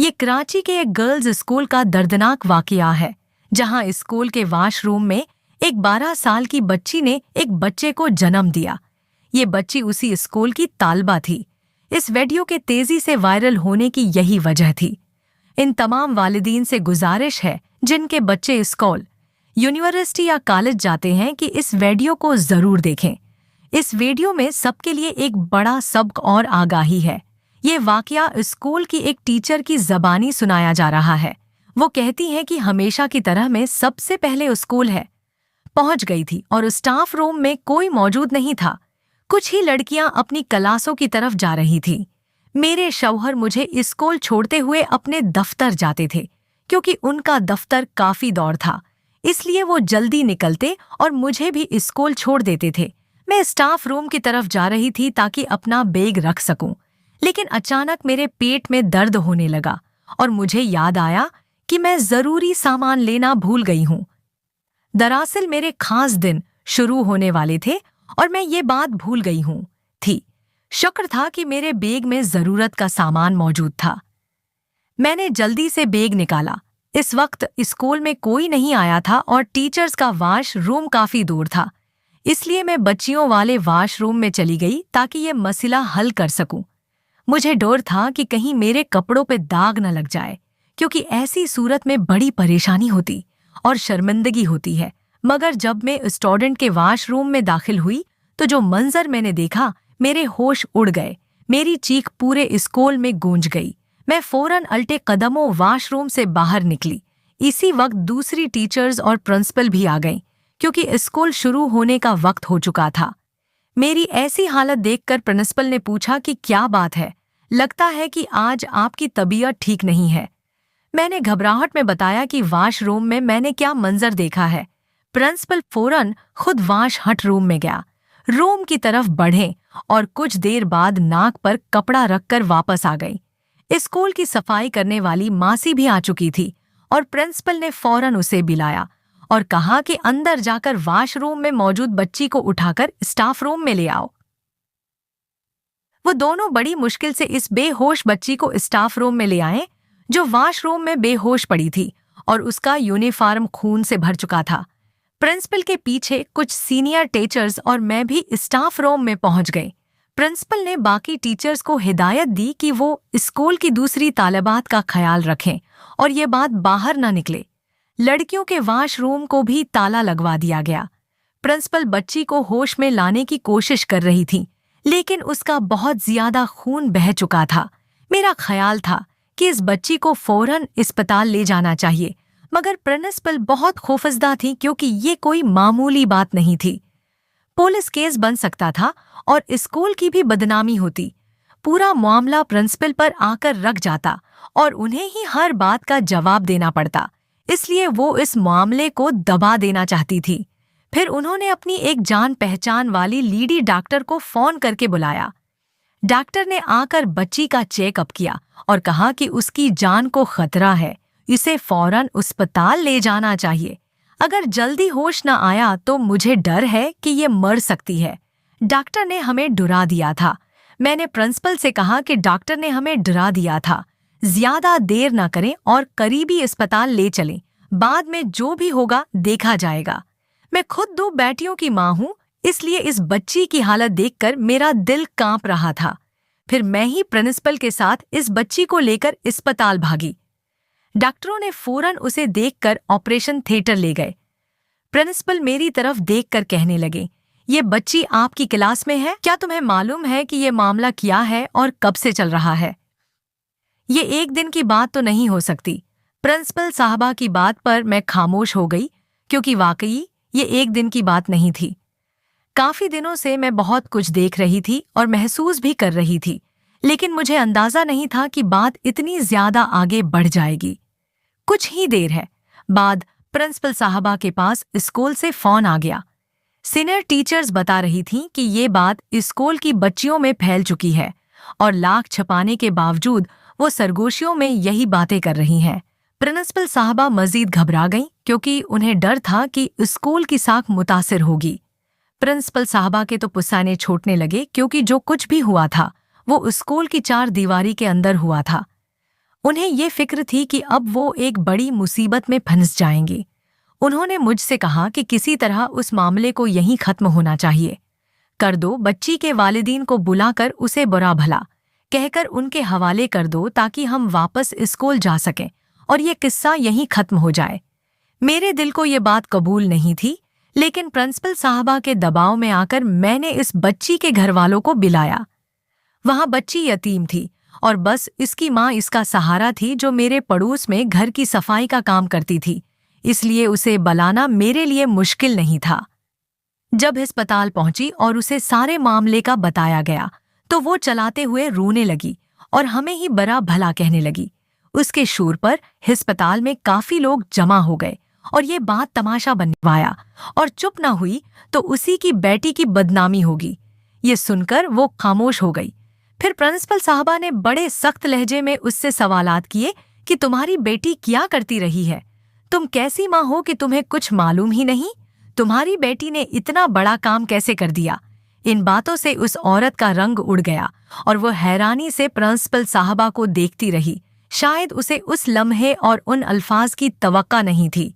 ये कराची के एक गर्ल्स स्कूल का दर्दनाक वाकया है, जहां स्कूल के वॉशरूम में एक 12 साल की बच्ची ने एक बच्चे को जन्म दिया। ये बच्ची उसी स्कूल की तालबा थी। इस वीडियो के तेजी से वायरल होने की यही वजह थी। इन तमाम वालिदीन से गुजारिश है जिनके बच्चे स्कूल, यूनिवर्सिटी या कॉलेज जाते हैं कि इस वीडियो को जरूर देखें। इस वीडियो में सबके लिए एक बड़ा सबक और आगाही है। ये वाकया स्कूल की एक टीचर की ज़बानी सुनाया जा रहा है। वो कहती हैं कि हमेशा की तरह मैं सबसे पहले स्कूल है पहुंच गई थी और स्टाफ रूम में कोई मौजूद नहीं था। कुछ ही लड़कियां अपनी क्लासों की तरफ जा रही थी। मेरे शौहर मुझे स्कूल छोड़ते हुए अपने दफ्तर जाते थे, क्योंकि उनका दफ्तर काफी दूर था। इसलिए वो जल्दी निकलते और मुझे भी स्कूल छोड़ देते थे। मैं स्टाफ रूम की तरफ जा रही थी ताकि अपना बैग रख सकूं, लेकिन अचानक मेरे पेट में दर्द होने लगा और मुझे याद आया कि मैं जरूरी सामान लेना भूल गई हूं। दरअसल मेरे खास दिन शुरू होने वाले थे और मैं ये बात भूल गई हूं थी। शुक्र था कि मेरे बैग में जरूरत का सामान मौजूद था। मैंने जल्दी से बैग निकाला। इस वक्त स्कूल में कोई नहीं आया था और टीचर्स का वॉशरूम काफी दूर था। इसलिए मैं बच्चियों वाले वॉशरूम में चली गई ताकि ये मसला हल कर सकूं। मुझे डर था कि कहीं मेरे कपड़ों पे दाग न लग जाए, क्योंकि ऐसी सूरत में बड़ी परेशानी होती और शर्मिंदगी होती है। मगर जब मैं स्टूडेंट के वॉशरूम में दाखिल हुई तो जो मंजर मैंने देखा, मेरे होश उड़ गए। मेरी चीख पूरे स्कूल में गूंज गई। मैं फौरन अल्टे कदमों वॉशरूम से बाहर निकली। इसी वक्त दूसरी टीचर्स और प्रिंसिपल भी आ गईं, क्योंकि स्कूल शुरू होने का वक्त हो चुका था। मेरी ऐसी हालत देखकर प्रिंसिपल ने पूछा कि क्या बात है, लगता है कि आज आपकी तबीयत ठीक नहीं है। मैंने घबराहट में बताया कि वॉशरूम में मैंने क्या मंजर देखा है। प्रिंसिपल फौरन खुद वॉश हट रूम में गया। रूम की तरफ बढ़े और कुछ देर बाद नाक पर कपड़ा रखकर वापस आ गई। स्कूल की सफाई करने वाली मासी भी आ चुकी थी और प्रिंसिपल ने फौरन उसे बुलाया और कहा कि अंदर जाकर वॉशरूम में मौजूद बच्ची को उठाकर स्टाफ रूम में ले आओ। वो दोनों बड़ी मुश्किल से इस बेहोश बच्ची को स्टाफ रूम में ले आए, जो वॉशरूम में बेहोश पड़ी थी और उसका यूनिफॉर्म खून से भर चुका था। प्रिंसिपल के पीछे कुछ सीनियर टीचर्स और मैं भी स्टाफ रूम में पहुंच गए। प्रिंसिपल ने बाकी टीचर्स को हिदायत दी कि वो स्कूल की दूसरी तालिबात का ख्याल रखें और ये बात बाहर न निकले। लड़कियों के वॉशरूम को भी ताला लगवा दिया गया। प्रिंसिपल बच्ची को होश में लाने की कोशिश कर रही थी, लेकिन उसका बहुत ज्यादा खून बह चुका था। मेरा ख्याल था कि इस बच्ची को फौरन अस्पताल ले जाना चाहिए, मगर प्रिंसिपल बहुत खौफजदा थी, क्योंकि ये कोई मामूली बात नहीं थी। पुलिस केस बन सकता था और स्कूल की भी बदनामी होती। पूरा मामला प्रिंसिपल पर आकर रख जाता और उन्हें ही हर बात का जवाब देना पड़ता। इसलिए वो इस मामले को दबा देना चाहती थी। फिर उन्होंने अपनी एक जान पहचान वाली लेडी डॉक्टर को फोन करके बुलाया। डॉक्टर ने आकर बच्ची का चेकअप किया और कहा कि उसकी जान को खतरा है, इसे फौरन अस्पताल ले जाना चाहिए। अगर जल्दी होश न आया तो मुझे डर है कि ये मर सकती है। डॉक्टर ने हमें डरा दिया था। मैंने प्रिंसिपल से कहा कि डॉक्टर ने हमें डरा दिया था, ज्यादा देर न करें और करीबी अस्पताल ले चलें। बाद में जो भी होगा देखा जाएगा। मैं खुद 2 बेटियों की माँ हूँ, इसलिए इस बच्ची की हालत देखकर मेरा दिल कांप रहा था। फिर मैं ही प्रिंसिपल के साथ इस बच्ची को लेकर अस्पताल भागी। डॉक्टरों ने फौरन उसे देखकर ऑपरेशन थिएटर ले गए। प्रिंसिपल मेरी तरफ देखकर कहने लगे, ये बच्ची आपकी क्लास में है? क्या तुम्हें मालूम है कि ये मामला क्या है और कब से चल रहा है? ये एक दिन की बात तो नहीं हो सकती। प्रिंसिपल साहबा की बात पर मैं खामोश हो गई, क्योंकि वाकई ये एक दिन की बात नहीं थी। काफी दिनों से मैं बहुत कुछ देख रही थी और महसूस भी कर रही थी, लेकिन मुझे अंदाजा नहीं था कि बात इतनी ज्यादा आगे बढ़ जाएगी। कुछ ही देर है बाद प्रिंसिपल साहबा के पास स्कूल से फोन आ गया। सीनियर टीचर्स बता रही थीं कि ये बात स्कूल की बच्चियों में फैल चुकी है और लाख छपाने के बावजूद वो सरगोशियों में यही बातें कर रही हैं। प्रिंसिपल साहबा मजीद घबरा गईं, क्योंकि उन्हें डर था कि स्कूल की साख मुतासिर होगी। प्रिंसिपल साहबा के तो पुसाने छूटने लगे, क्योंकि जो कुछ भी हुआ था वो स्कूल की 4 दीवारी के अंदर हुआ था। उन्हें ये फिक्र थी कि अब वो एक बड़ी मुसीबत में फंस जाएंगी। उन्होंने मुझसे कहा कि किसी तरह उस मामले को यहीं खत्म होना चाहिए। कर दो, बच्ची के वालिदीन को बुलाकर उसे बुरा भला कहकर उनके हवाले कर दो ताकि हम वापस स्कूल जा सकें और ये किस्सा यहीं खत्म हो जाए। मेरे दिल को ये बात कबूल नहीं थी, लेकिन प्रिंसिपल साहबा के दबाव में आकर मैंने इस बच्ची के घरवालों को बुलाया। वहां बच्ची यतीम थी और बस इसकी माँ इसका सहारा थी, जो मेरे पड़ोस में घर की सफाई का काम करती थी, इसलिए उसे बुलाना मेरे लिए मुश्किल नहीं था। जब अस्पताल पहुंची और उसे सारे मामले का बताया गया तो वो चलाते हुए रोने लगी और हमें ही बड़ा भला कहने लगी। उसके शोर पर अस्पताल में काफी लोग जमा हो गए और ये बात तमाशा बनवाया और चुप न हुई तो उसी की बेटी की बदनामी होगी। ये सुनकर वो खामोश हो गई। फिर प्रिंसिपल साहबा ने बड़े सख्त लहजे में उससे सवालात किए कि तुम्हारी बेटी क्या करती रही है, तुम कैसी माँ हो कि तुम्हें कुछ मालूम ही नहीं, तुम्हारी बेटी ने इतना बड़ा काम कैसे कर दिया। इन बातों से उस औरत का रंग उड़ गया और वो हैरानी से प्रिंसिपल साहबा को देखती रही। शायद उसे उस लम्हे और उन अल्फाज की तवक्का नहीं थी।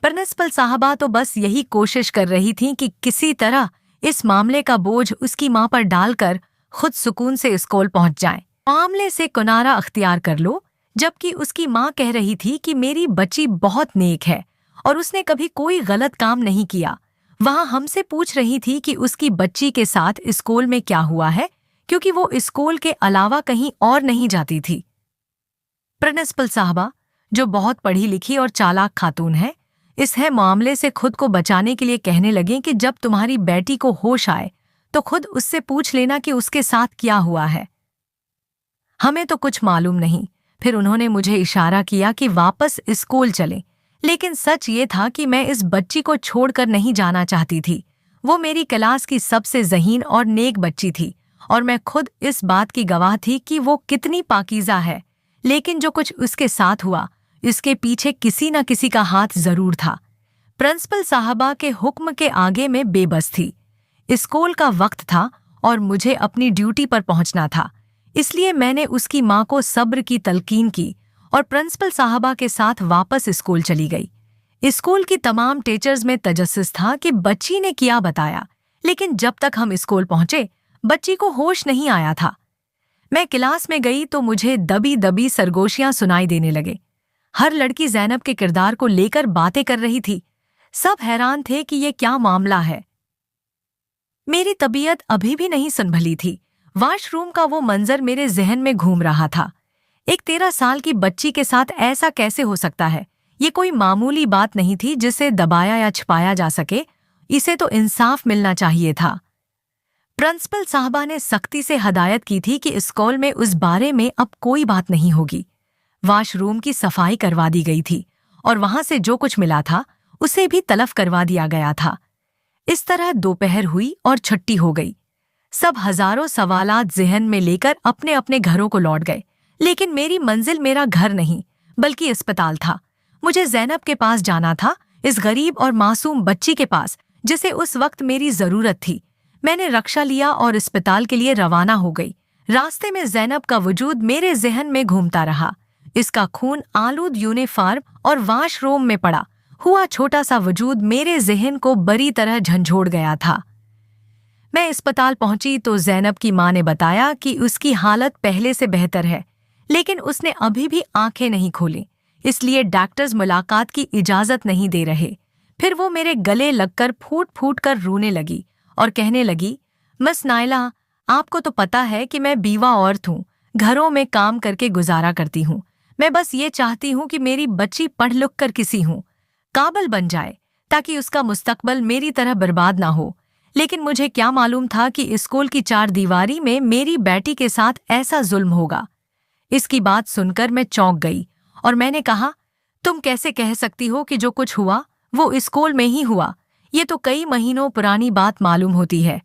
प्रिंसिपल साहबा तो बस यही कोशिश कर रही थीं कि किसी तरह इस मामले का बोझ उसकी मां पर डालकर खुद सुकून से स्कूल पहुंच जाए, मामले से किनारा अख्तियार कर लो। जबकि उसकी मां कह रही थी कि मेरी बच्ची बहुत नेक है और उसने कभी कोई गलत काम नहीं किया। वहां हमसे पूछ रही थी कि उसकी बच्ची के साथ स्कूल में क्या हुआ है, क्योंकि वो स्कूल के अलावा कहीं और नहीं जाती थी। प्रिंसिपल साहबा, जो बहुत पढ़ी लिखी और चालाक खातून है, इस मामले से खुद को बचाने के लिए कहने लगे कि जब तुम्हारी बेटी को होश आए तो खुद उससे पूछ लेना कि उसके साथ क्या हुआ है, हमें तो कुछ मालूम नहीं। फिर उन्होंने मुझे इशारा किया कि वापस स्कूल चलें, लेकिन सच ये था कि मैं इस बच्ची को छोड़कर नहीं जाना चाहती थी। वो मेरी क्लास की सबसे ज़हीन और नेक बच्ची थी और मैं खुद इस बात की गवाह थी कि वो कितनी पाकीज़ा है। लेकिन जो कुछ उसके साथ हुआ, इसके पीछे किसी न किसी का हाथ जरूर था। प्रिंसिपल साहबा के हुक्म के आगे मैं बेबस थी। स्कूल का वक्त था और मुझे अपनी ड्यूटी पर पहुंचना था, इसलिए मैंने उसकी मां को सब्र की तलकीन की और प्रिंसिपल साहबा के साथ वापस स्कूल चली गई। स्कूल की तमाम टीचर्स में तजस्सुस था कि बच्ची ने क्या बताया, लेकिन जब तक हम स्कूल पहुंचे बच्ची को होश नहीं आया था। मैं क्लास में गई तो मुझे दबी दबी सरगोशियां सुनाई देने लगे। हर लड़की ज़ैनब के किरदार को लेकर बातें कर रही थी। सब हैरान थे कि ये क्या मामला है। मेरी तबीयत अभी भी नहीं संभली थी। वॉशरूम का वो मंजर मेरे जहन में घूम रहा था। एक 13 साल की बच्ची के साथ ऐसा कैसे हो सकता है? ये कोई मामूली बात नहीं थी जिसे दबाया या छिपाया जा सके। इसे तो इंसाफ मिलना चाहिए था। प्रिंसिपल साहबा ने सख्ती से हदायत की थी कि स्कूल में उस बारे में अब कोई बात नहीं होगी। वॉशरूम की सफाई करवा दी गई थी और वहां से जो कुछ मिला था उसे भी तलफ करवा दिया गया था। इस तरह दोपहर हुई और छुट्टी हो गई। सब हजारों सवालात ज़हन में लेकर अपने अपने घरों को लौट गए, लेकिन मेरी मंजिल मेरा घर नहीं बल्कि अस्पताल था। मुझे ज़ैनब के पास जाना था, इस गरीब और मासूम बच्ची के पास जिसे उस वक्त मेरी जरूरत थी। मैंने रक्षा लिया और अस्पताल के लिए रवाना हो गई। रास्ते में ज़ैनब का वजूद मेरे जहन में घूमता रहा। इसका खून आलूद यूनिफॉर्म और वॉशरूम में पड़ा हुआ छोटा सा वजूद मेरे जहन को बुरी तरह झंझोड़ गया था। मैं अस्पताल पहुंची तो ज़ैनब की मां ने बताया कि उसकी हालत पहले से बेहतर है, लेकिन उसने अभी भी आंखें नहीं खोली, इसलिए डॉक्टर्स मुलाकात की इजाजत नहीं दे रहे। फिर वो मेरे गले लगकर फूट फूट कर रोने लगी और कहने लगी, मिस नायला, आपको तो पता है कि मैं बीवा औरत हूँ, घरों में काम करके गुजारा करती हूँ। मैं बस ये चाहती हूँ कि मेरी बच्ची पढ़ लिख कर किसी हूँ काबिल बन जाए, ताकि उसका मुस्तकबल मेरी तरह बर्बाद ना हो। लेकिन मुझे क्या मालूम था कि स्कूल की 4 दीवारी में मेरी बेटी के साथ ऐसा जुल्म होगा। इसकी बात सुनकर मैं चौंक गई और मैंने कहा, तुम कैसे कह सकती हो कि जो कुछ हुआ वो स्कूल में ही हुआ? ये तो कई महीनों पुरानी बात मालूम होती है।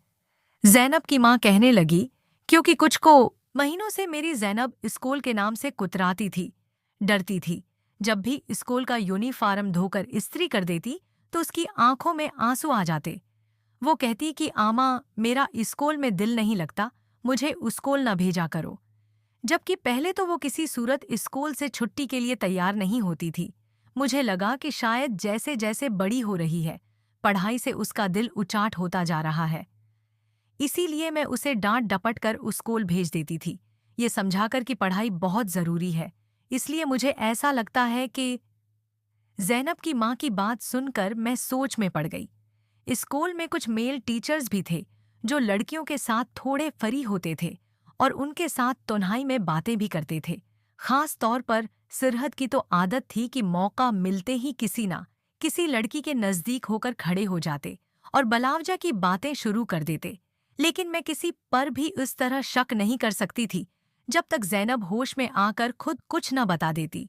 ज़ैनब की मां कहने लगी, क्योंकि कुछ को महीनों से मेरी ज़ैनब स्कूल के नाम से कुतराती थी, डरती थी। जब भी स्कूल का यूनिफॉर्म धोकर इस्त्री कर देती तो उसकी आंखों में आंसू आ जाते। वो कहती कि आमा, मेरा स्कूल में दिल नहीं लगता, मुझे स्कूल न भेजा करो। जबकि पहले तो वो किसी सूरत स्कूल से छुट्टी के लिए तैयार नहीं होती थी। मुझे लगा कि शायद जैसे जैसे बड़ी हो रही है, पढ़ाई से उसका दिल उचाट होता जा रहा है। इसीलिए मैं उसे डांट डपट कर उस स्कूल भेज देती थी, ये समझाकर कि पढ़ाई बहुत जरूरी है। इसलिए मुझे ऐसा लगता है कि ज़ैनब की माँ की बात सुनकर मैं सोच में पड़ गई। स्कूल में कुछ मेल टीचर्स भी थे जो लड़कियों के साथ थोड़े फरी होते थे और उनके साथ तन्हाई में बातें भी करते थे। खास तौर पर सिरहत की तो आदत थी कि मौका मिलते ही किसी ना किसी लड़की के नज़दीक होकर खड़े हो जाते और बलावजा की बातें शुरू कर देते। लेकिन मैं किसी पर भी इस तरह शक नहीं कर सकती थी जब तक ज़ैनब होश में आकर खुद कुछ न बता देती।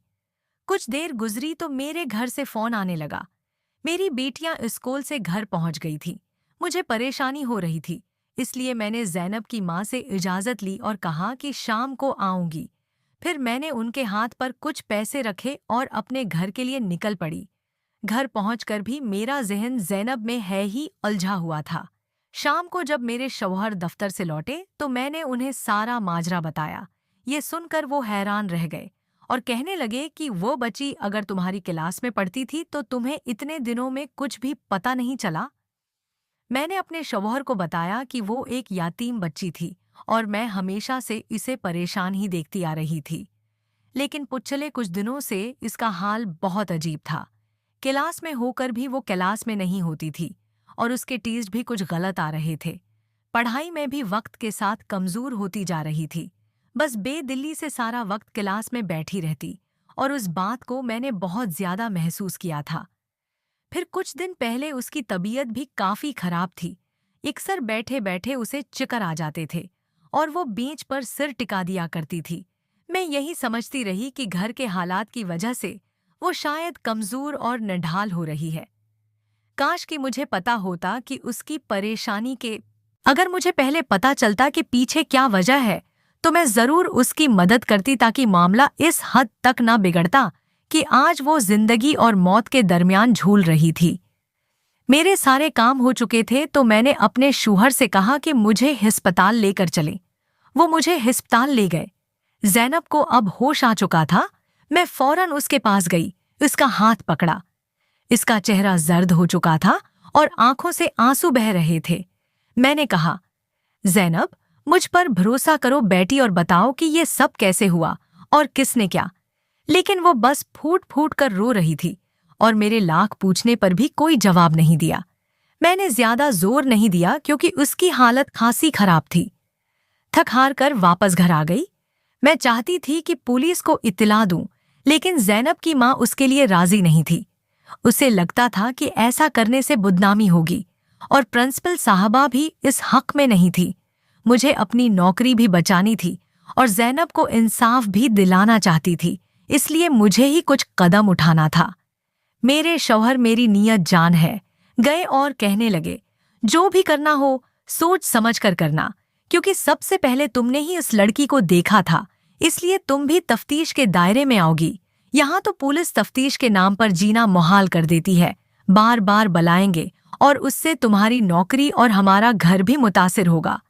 कुछ देर गुजरी तो मेरे घर से फोन आने लगा। मेरी बेटियां स्कूल से घर पहुंच गई थी। मुझे परेशानी हो रही थी, इसलिए मैंने ज़ैनब की माँ से इजाज़त ली और कहा कि शाम को आऊंगी। फिर मैंने उनके हाथ पर कुछ पैसे रखे और अपने घर के लिए निकल पड़ी। घर पहुंचकर भी मेरा ज़हन ज़ैनब में है ही उलझा हुआ था। शाम को जब मेरे शौहर दफ्तर से लौटे तो मैंने उन्हें सारा माजरा बताया। ये सुनकर वो हैरान रह गए और कहने लगे कि वो बच्ची अगर तुम्हारी क्लास में पढ़ती थी तो तुम्हें इतने दिनों में कुछ भी पता नहीं चला। मैंने अपने शौहर को बताया कि वो एक यातीम बच्ची थी और मैं हमेशा से इसे परेशान ही देखती आ रही थी। लेकिन पिछले कुछ दिनों से इसका हाल बहुत अजीब था। क्लास में होकर भी वो क्लास में नहीं होती थी और उसके टेस्ट भी कुछ गलत आ रहे थे। पढ़ाई में भी वक्त के साथ कमज़ोर होती जा रही थी। बस बेदिली से सारा वक्त क्लास में बैठी रहती और उस बात को मैंने बहुत ज्यादा महसूस किया था। फिर कुछ दिन पहले उसकी तबीयत भी काफी खराब थी। अक्सर बैठे बैठे उसे चक्कर आ जाते थे और वो बेंच पर सिर टिका दिया करती थी। मैं यही समझती रही कि घर के हालात की वजह से वो शायद कमजोर और निढाल हो रही है। काश कि मुझे पता होता कि उसकी परेशानी के अगर मुझे पहले पता चलता कि पीछे क्या वजह है तो मैं जरूर उसकी मदद करती ताकि मामला इस हद तक ना बिगड़ता कि आज वो जिंदगी और मौत के दरमियान झूल रही थी। मेरे सारे काम हो चुके थे तो मैंने अपने शूहर से कहा कि मुझे अस्पताल लेकर चले। वो मुझे अस्पताल ले गए। ज़ैनब को अब होश आ चुका था। मैं फौरन उसके पास गई, उसका हाथ पकड़ा। इसका चेहरा जर्द हो चुका था और आंखों से आंसू बह रहे थे। मैंने कहा, ज़ैनब, मुझ पर भरोसा करो बेटी और बताओ कि ये सब कैसे हुआ और किसने क्या। लेकिन वो बस फूट फूट कर रो रही थी और मेरे लाख पूछने पर भी कोई जवाब नहीं दिया। मैंने ज्यादा जोर नहीं दिया क्योंकि उसकी हालत खासी खराब थी। थक हार कर वापस घर आ गई। मैं चाहती थी कि पुलिस को इत्तला दूं, लेकिन ज़ैनब की माँ उसके लिए राजी नहीं थी। उसे लगता था कि ऐसा करने से बदनामी होगी और प्रिंसिपल साहबा भी इस हक में नहीं थी। मुझे अपनी नौकरी भी बचानी थी और ज़ैनब को इंसाफ भी दिलाना चाहती थी, इसलिए मुझे ही कुछ कदम उठाना था। मेरे शौहर मेरी नीयत जान है गए और कहने लगे, जो भी करना हो सोच समझ कर करना, क्योंकि सबसे पहले तुमने ही उस लड़की को देखा था, इसलिए तुम भी तफ्तीश के दायरे में आओगी। यहाँ तो पुलिस तफ्तीश के नाम पर जीना मुहाल कर देती है। बार बार बुलाएंगे और उससे तुम्हारी नौकरी और हमारा घर भी मुतासिर होगा।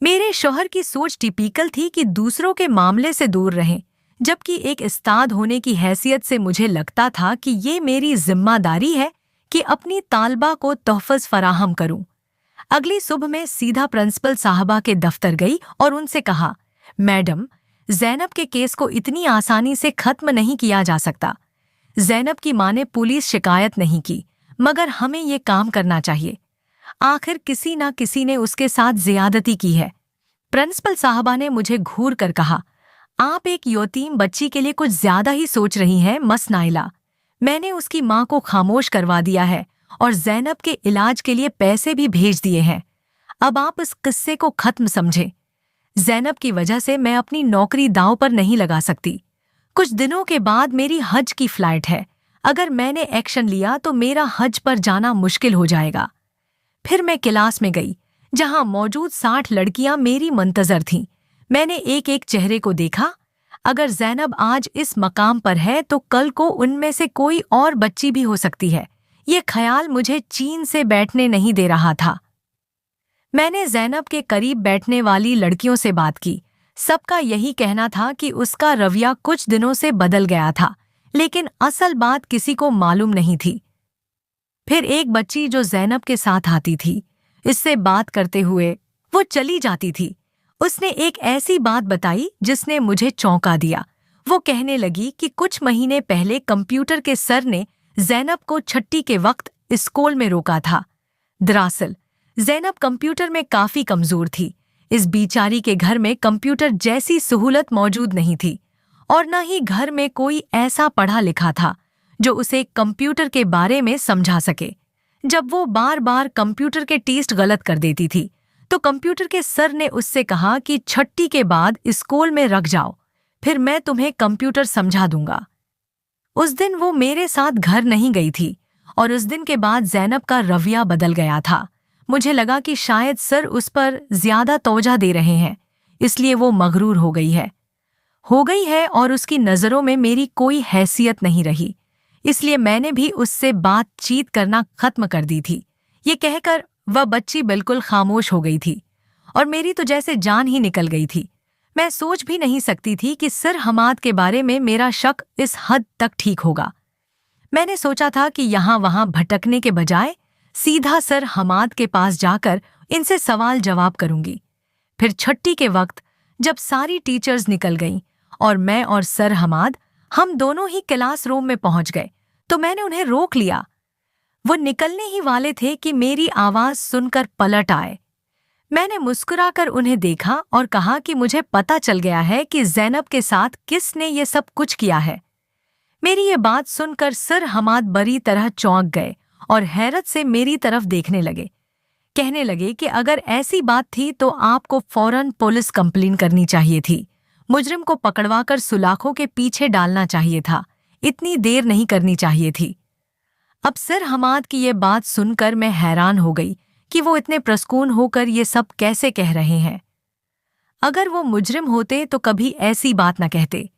मेरे शौहर की सोच टिपिकल थी कि दूसरों के मामले से दूर रहें, जबकि एक उस्ताद होने की हैसियत से मुझे लगता था कि ये मेरी जिम्मेदारी है कि अपनी तालबा को तोहफ़्ज़ फराहम करूं। अगली सुबह मैं सीधा प्रिंसिपल साहबा के दफ्तर गई और उनसे कहा, मैडम, ज़ैनब के केस को इतनी आसानी से खत्म नहीं किया जा सकता। ज़ैनब की माँ ने पुलिस शिकायत नहीं की, मगर हमें ये काम करना चाहिए। आखिर किसी ना किसी ने उसके साथ ज़ियादती की है। प्रिंसिपल साहबा ने मुझे घूर कर कहा, आप एक यतीम बच्ची के लिए कुछ ज्यादा ही सोच रही हैं मस नाइला। मैंने उसकी माँ को खामोश करवा दिया है और ज़ैनब के इलाज के लिए पैसे भी भेज दिए हैं। अब आप इस किस्से को खत्म समझें। ज़ैनब की वजह से मैं अपनी नौकरी दांव पर नहीं लगा सकती। कुछ दिनों के बाद मेरी हज की फ्लाइट है। अगर मैंने एक्शन लिया तो मेरा हज पर जाना मुश्किल हो जाएगा। फिर मैं क्लास में गई, जहां मौजूद 60 लड़कियां मेरी मंतजर थीं। मैंने एक एक चेहरे को देखा। अगर ज़ैनब आज इस मकाम पर है तो कल को उनमें से कोई और बच्ची भी हो सकती है। ये ख्याल मुझे चैन से बैठने नहीं दे रहा था। मैंने ज़ैनब के करीब बैठने वाली लड़कियों से बात की, सबका यही कहना था कि उसका रवैया कुछ दिनों से बदल गया था, लेकिन असल बात किसी को मालूम नहीं थी। फिर एक बच्ची जो ज़ैनब के साथ आती थी, इससे बात करते हुए वो चली जाती थी। उसने एक ऐसी बात बताई जिसने मुझे चौंका दिया। वो कहने लगी कि कुछ महीने पहले कंप्यूटर के सर ने ज़ैनब को छुट्टी के वक्त स्कूल में रोका था। दरअसल ज़ैनब कंप्यूटर में काफी कमजोर थी। इस बेचारी के घर में कंप्यूटर जैसी सहूलत मौजूद नहीं थी और न ही घर में कोई ऐसा पढ़ा लिखा था जो उसे कंप्यूटर के बारे में समझा सके। जब वो बार बार कंप्यूटर के टेस्ट गलत कर देती थी तो कंप्यूटर के सर ने उससे कहा कि छुट्टी के बाद स्कूल में रख जाओ, फिर मैं तुम्हें कंप्यूटर समझा दूंगा। उस दिन वो मेरे साथ घर नहीं गई थी और उस दिन के बाद ज़ैनब का रवैया बदल गया था। मुझे लगा कि शायद सर उस पर ज्यादा तवज्जो दे रहे हैं, इसलिए वो मगरूर हो गई है और उसकी नज़रों में मेरी कोई हैसियत नहीं रही। इसलिए मैंने भी उससे बातचीत करना खत्म कर दी थी। ये कहकर वह बच्ची बिल्कुल खामोश हो गई थी और मेरी तो जैसे जान ही निकल गई थी। मैं सोच भी नहीं सकती थी कि सर हमाद के बारे में मेरा शक इस हद तक ठीक होगा। मैंने सोचा था कि यहाँ वहाँ भटकने के बजाय सीधा सर हमाद के पास जाकर इनसे सवाल जवाब करूंगी। फिर छुट्टी के वक्त जब सारी टीचर्स निकल गईं और मैं और सर हमाद हम दोनों ही क्लासरूम में पहुंच गए तो मैंने उन्हें रोक लिया। वो निकलने ही वाले थे कि मेरी आवाज सुनकर पलट आए। मैंने मुस्कुराकर उन्हें देखा और कहा कि मुझे पता चल गया है कि ज़ैनब के साथ किसने ये सब कुछ किया है। मेरी ये बात सुनकर सर हमाद बुरी तरह चौंक गए और हैरत से मेरी तरफ देखने लगे। कहने लगे कि अगर ऐसी बात थी तो आपको फौरन पुलिस कंप्लेन करनी चाहिए थी, मुजरिम को पकड़वाकर सुलाखों के पीछे डालना चाहिए था, इतनी देर नहीं करनी चाहिए थी। अब सर हमाद की ये बात सुनकर मैं हैरान हो गई कि वो इतने प्रसकून होकर ये सब कैसे कह रहे हैं। अगर वो मुजरिम होते तो कभी ऐसी बात न कहते।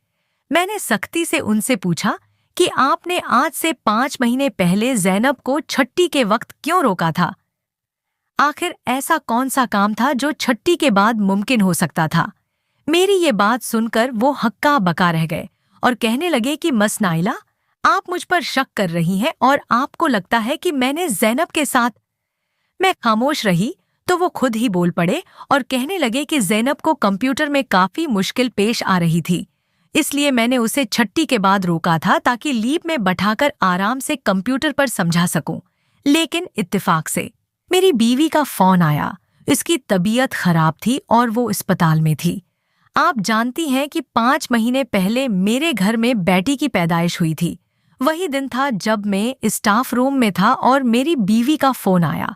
मैंने सख्ती से उनसे पूछा कि आपने आज से 5 महीने पहले ज़ैनब को छुट्टी के वक्त क्यों रोका था? आखिर ऐसा कौन सा काम था जो छुट्टी के बाद मुमकिन हो सकता था? मेरी ये बात सुनकर वो हक्का बका रह गए और कहने लगे कि मस नाइला, आप मुझ पर शक कर रही हैं और आपको लगता है कि मैंने ज़ैनब के साथ। मैं खामोश रही तो वो खुद ही बोल पड़े और कहने लगे कि ज़ैनब को कंप्यूटर में काफी मुश्किल पेश आ रही थी, इसलिए मैंने उसे छुट्टी के बाद रोका था ताकि लीप में बैठाकर आराम से कंप्यूटर पर समझा सकूं। लेकिन इत्तेफाक से मेरी बीवी का फोन आया। इसकी तबीयत खराब थी और वो अस्पताल में थी। आप जानती हैं कि 5 महीने पहले मेरे घर में बेटी की पैदाइश हुई थी। वही दिन था जब मैं स्टाफ रूम में था और मेरी बीवी का फोन आया।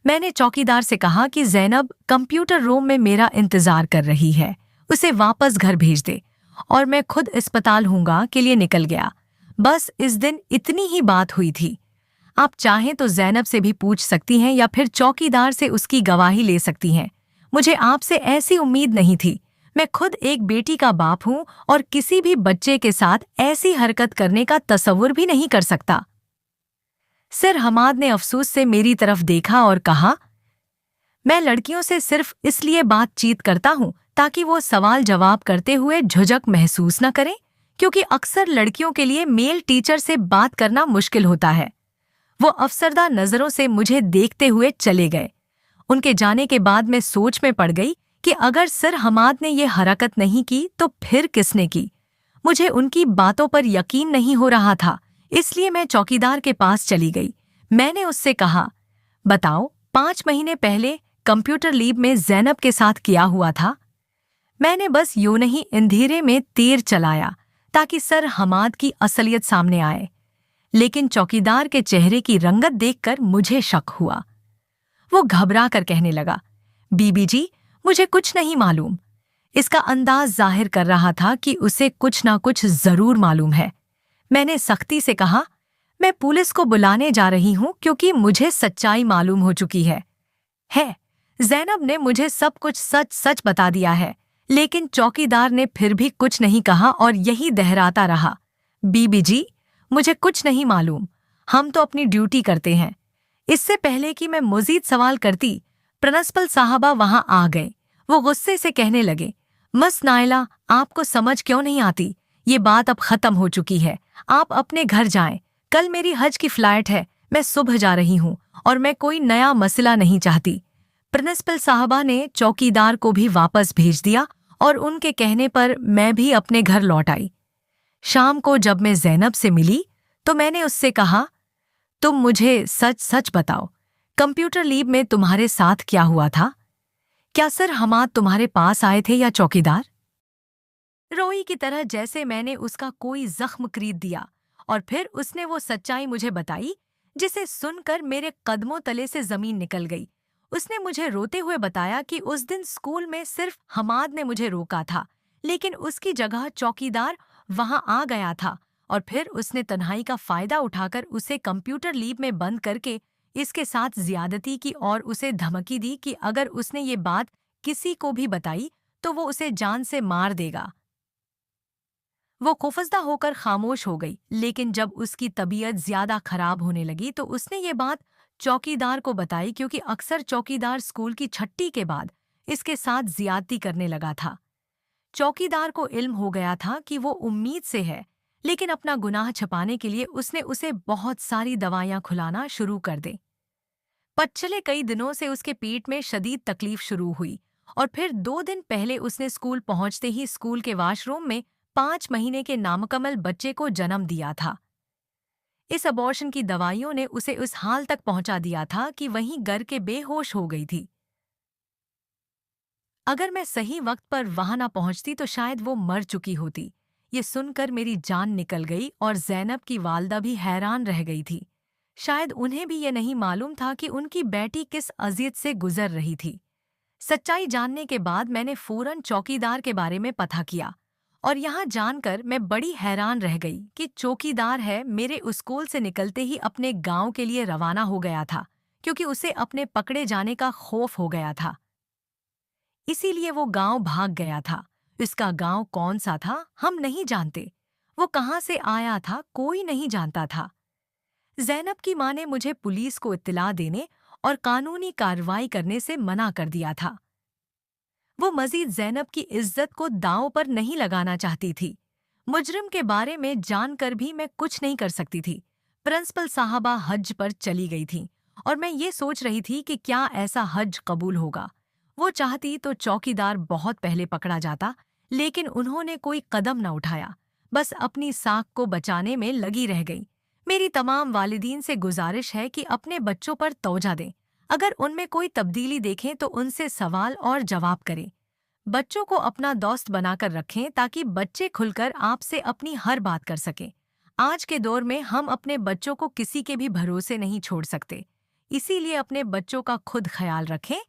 मैंने चौकीदार से कहा कि ज़ैनब कंप्यूटर रूम में मेरा इंतजार कर रही है, उसे वापस घर भेज दे, और मैं खुद अस्पताल हूँगा के लिए निकल गया। बस इस दिन इतनी ही बात हुई थी। आप चाहें तो ज़ैनब से भी पूछ सकती हैं या फिर चौकीदार से उसकी गवाही ले सकती हैं। मुझे आपसे ऐसी उम्मीद नहीं थी। मैं खुद एक बेटी का बाप हूँ और किसी भी बच्चे के साथ ऐसी हरकत करने का तसव्वुर भी नहीं कर सकता। सर हमाद ने अफसोस से मेरी तरफ देखा और कहा, मैं लड़कियों से सिर्फ इसलिए बातचीत करता हूँ ताकि वो सवाल जवाब करते हुए झुझक महसूस न करें, क्योंकि अक्सर लड़कियों के लिए मेल टीचर से बात करना मुश्किल होता है। वो अफसरदा नजरों से मुझे देखते हुए चले गए। उनके जाने के बाद मैं सोच में पड़ गई कि अगर सर हमाद ने ये हरकत नहीं की तो फिर किसने की। मुझे उनकी बातों पर यकीन नहीं हो रहा था, इसलिए मैं चौकीदार के पास चली गई। मैंने उससे कहा, बताओ 5 महीने पहले कंप्यूटर लैब में ज़ैनब के साथ किया हुआ था। मैंने बस यूं नहीं अंधेरे में तीर चलाया ताकि सर हमाद की असलियत सामने आए, लेकिन चौकीदार के चेहरे की रंगत देखकर मुझे शक हुआ। वो घबरा कर कहने लगा, बीबी जी, मुझे कुछ नहीं मालूम। इसका अंदाज जाहिर कर रहा था कि उसे कुछ ना कुछ जरूर मालूम है। मैंने सख्ती से कहा, मैं पुलिस को बुलाने जा रही हूं क्योंकि मुझे सच्चाई मालूम हो चुकी है। ज़ैनब ने मुझे सब कुछ सच सच बता दिया है, लेकिन चौकीदार ने फिर भी कुछ नहीं कहा और यही दोहराता रहा, बीबी जी, मुझे कुछ नहीं मालूम, हम तो अपनी ड्यूटी करते हैं। इससे पहले कि मैं मज़ीद सवाल करती, प्रिंसिपल साहबा वहां आ गए। वो गुस्से से कहने लगे, मस नायला, आपको समझ क्यों नहीं आती? ये बात अब खत्म हो चुकी है। आप अपने घर जाएं। कल मेरी हज की फ्लाइट है। मैं सुबह जा रही हूँ और मैं कोई नया मसला नहीं चाहती। प्रिंसिपल साहबा ने चौकीदार को भी वापस भेज दिया और उनके कहने पर मैं भी अपने घर लौट आई। शाम को जब मैं ज़ैनब से मिली तो मैंने उससे कहा, तुम मुझे सच सच बताओ, कंप्यूटर लीब में तुम्हारे साथ क्या हुआ था? क्या सर हमाद तुम्हारे पास आए थे या चौकीदार? रोई की तरह जैसे मैंने उसका कोई जख्म खरीद दिया और फिर उसने वो सच्चाई मुझे बताई जिसे सुनकर मेरे कदमों तले से जमीन निकल गई। उसने मुझे रोते हुए बताया कि उस दिन स्कूल में सिर्फ हमाद ने मुझे रोका था, लेकिन उसकी जगह चौकीदार वहां आ गया था और फिर उसने तन्हाई का फायदा उठाकर उसे कंप्यूटर लीब में बंद करके इसके साथ ज्यादती की और उसे धमकी दी कि अगर उसने ये बात किसी को भी बताई तो वो उसे जान से मार देगा। वो खौफजदा होकर खामोश हो गई, लेकिन जब उसकी तबीयत ज्यादा खराब होने लगी तो उसने ये बात चौकीदार को बताई, क्योंकि अक्सर चौकीदार स्कूल की छुट्टी के बाद इसके साथ ज्यादती करने लगा था। चौकीदार को इल्म हो गया था कि वो उम्मीद से है, लेकिन अपना गुनाह छुपाने के लिए उसने उसे बहुत सारी दवाइयां खुलाना शुरू कर दी। पिछले कई दिनों से उसके पेट में शदीद तकलीफ शुरू हुई और फिर 2 दिन पहले उसने स्कूल पहुंचते ही स्कूल के वाशरूम में 5 महीने के नामुकम्मल बच्चे को जन्म दिया था। इस अबॉर्शन की दवाइयों ने उसे उस हाल तक पहुंचा दिया था कि वहीं गर के बेहोश हो गई थी। अगर मैं सही वक्त पर वहां ना पहुंचती तो शायद वो मर चुकी होती। ये सुनकर मेरी जान निकल गई और ज़ैनब की वालदा भी हैरान रह गई थी। शायद उन्हें भी ये नहीं मालूम था कि उनकी बेटी किस अजियत से गुजर रही थी। सच्चाई जानने के बाद मैंने फौरन चौकीदार के बारे में पता किया और यहाँ जानकर मैं बड़ी हैरान रह गई कि चौकीदार है मेरे स्कूल से निकलते ही अपने गांव के लिए रवाना हो गया था, क्योंकि उसे अपने पकड़े जाने का खौफ हो गया था। इसीलिए वो गांव भाग गया था। इसका गांव कौन सा था हम नहीं जानते। वो कहाँ से आया था कोई नहीं जानता था। ज़ैनब की माँ ने मुझे पुलिस को इत्तला देने और कानूनी कार्रवाई करने से मना कर दिया था। वो मजीद ज़ैनब की इज्जत को दांव पर नहीं लगाना चाहती थी। मुजरिम के बारे में जानकर भी मैं कुछ नहीं कर सकती थी। प्रिंसिपल साहबा हज पर चली गई थी और मैं ये सोच रही थी कि क्या ऐसा हज कबूल होगा। वो चाहती तो चौकीदार बहुत पहले पकड़ा जाता, लेकिन उन्होंने कोई कदम न उठाया, बस अपनी साख को बचाने में लगी रह गई। मेरी तमाम वालिदीन से गुजारिश है कि अपने बच्चों पर तवज्जो दें। अगर उनमें कोई तब्दीली देखें तो उनसे सवाल और जवाब करें। बच्चों को अपना दोस्त बनाकर रखें ताकि बच्चे खुलकर आपसे अपनी हर बात कर सकें। आज के दौर में हम अपने बच्चों को किसी के भी भरोसे नहीं छोड़ सकते। इसीलिए अपने बच्चों का खुद ख्याल रखें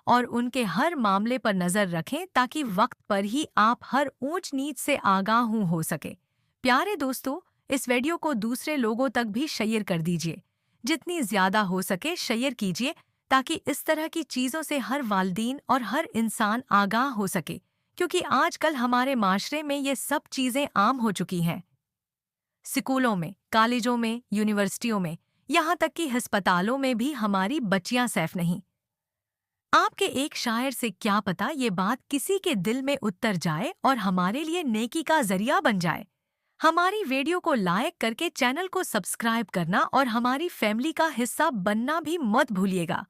और उनके हर मामले पर नज़र रखें ताकि वक्त पर ही आप हर ऊंच नीच से आगाह हो सके। प्यारे दोस्तों, इस वीडियो को दूसरे लोगों तक भी शेयर कर दीजिए। जितनी ज़्यादा हो सके शेयर कीजिए ताकि इस तरह की चीज़ों से हर वालिदैन और हर इंसान आगाह हो सके, क्योंकि आजकल हमारे माशरे में ये सब चीज़ें आम हो चुकी हैं। स्कूलों में, कॉलेजों में, यूनिवर्सिटियों में, यहाँ तक कि अस्पतालों में भी हमारी बच्चियां सेफ नहीं। आपके एक शायर से क्या पता ये बात किसी के दिल में उतर जाए और हमारे लिए नेकी का जरिया बन जाए। हमारी वीडियो को लाइक करके चैनल को सब्सक्राइब करना और हमारी फैमिली का हिस्सा बनना भी मत भूलिएगा।